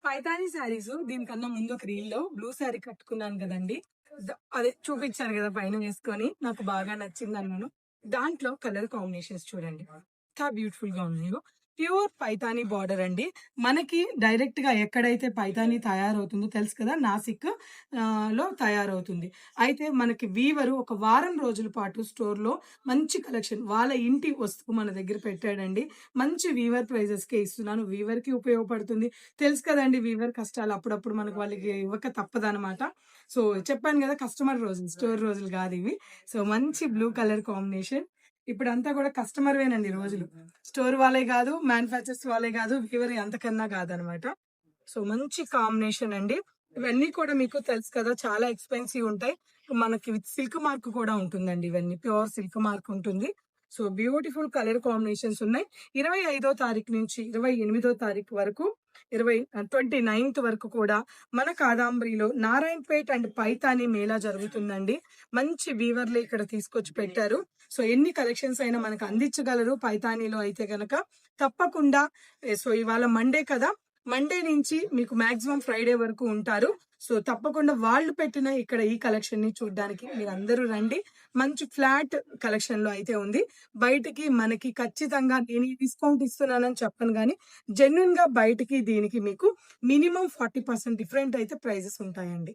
పైతాని శారీస్ దీనికన్నా ముందు ఒక రీల్‌లో బ్లూ శారీ కట్టుకున్నాను కదండీ! అదే చూపించాను కదా! పైన వేసుకొని నాకు బాగా నచ్చిందన్నాను. దాంట్లో కలర్ కాంబినేషన్స్ చూడండి. ఎంత బ్యూటిఫుల్‌గా ఉన్నాయో. ప్యూర్ పైతాని బార్డర్ అండి. మనకి డైరెక్ట్‌గా ఎక్కడైతే పైతాని తయారవుతుందో తెలుసు కదా! నాసిక్ లో తయారవుతుంది. అయితే మనకి వీవరు ఒక వారం రోజుల పాటు స్టోర్‌లో మంచి కలెక్షన్ వాళ్ళ ఇంటి వస్తువు మన దగ్గర పెట్టాడండి. మంచి వీవర్ ప్రైజెస్‌కే ఇస్తున్నాను. వీవర్‌కి ఉపయోగపడుతుంది. తెలుసు కదండీ! వీవర్ కష్టాలు అప్పుడప్పుడు మనకు వాళ్ళకి ఇవ్వక తప్పదనమాట. సో, చెప్పాను గదా! కస్టమర్ రోజులు, స్టోర్ రోజులు గాదివి. సో, మంచి బ్లూ కలర్ కాంబినేషన్. ఇప్పుడంతా గూడా కస్టమర్‌వేనండి రోజులు. స్టోర్ వాళ్ళే గాదు, మ్యానుఫ్యాక్చర్స్ వాళ్ళే గాదు, వీవర్ అంతకన్నా గాదనమాట. సో, మంచి కాంబినేషన్ అండి. ఇవన్నీ కూడా మీకు తెలుసు కదా! చాలా ఎక్స్‌పెన్సివ్ ఉంటాయి. మనకి విత్ సిల్క్ మార్క్ కూడా ఉంటుందండి ఇవన్నీ. ప్యూర్ సిల్క్ మార్క్ ఉంటుంది. సో, బ్యూటిఫుల్ కలర్ కాంబినేషన్స్ ఉన్నాయి. 25థ్ తారీఖు నుంచి 28థ్ తారీఖు వరకు 29థ్ వరకు కూడా మన కాదాంబరిలో నారాయణపేట్ అండ్ పైతాని మేళా జరుగుతుందండి. మంచి వీవర్‌లే ఇక్కడ తీసుకొచ్చి పెట్టారు. సో, ఎన్ని కలెక్షన్స్ అయినా మనకు అందించగలరు పైతానీలో అయితే గనక. తప్పకుండా సో, ఇవాళ మండే కదా! మండే నుంచి మీకు మాక్సిమం ఫ్రైడే వరకు ఉంటారు. సో, తప్పకుండా వాళ్ళు పెట్టిన ఇక్కడ ఈ కలెక్షన్‌ని చూడ్డానికి మీరందరూ రండి. మంచి ఫ్లాట్ కలెక్షన్‌లో అయితే ఉంది. బయటికి మనకి ఖచ్చితంగా నేను ఈ డిస్కౌంట్ ఇస్తున్నానని చెప్పను గానీ, జెన్యూన్‌గా బయటికి దీనికి మీకు మినిమమ్ 40% డిఫరెంట్ అయితే ప్రైజెస్ ఉంటాయండి.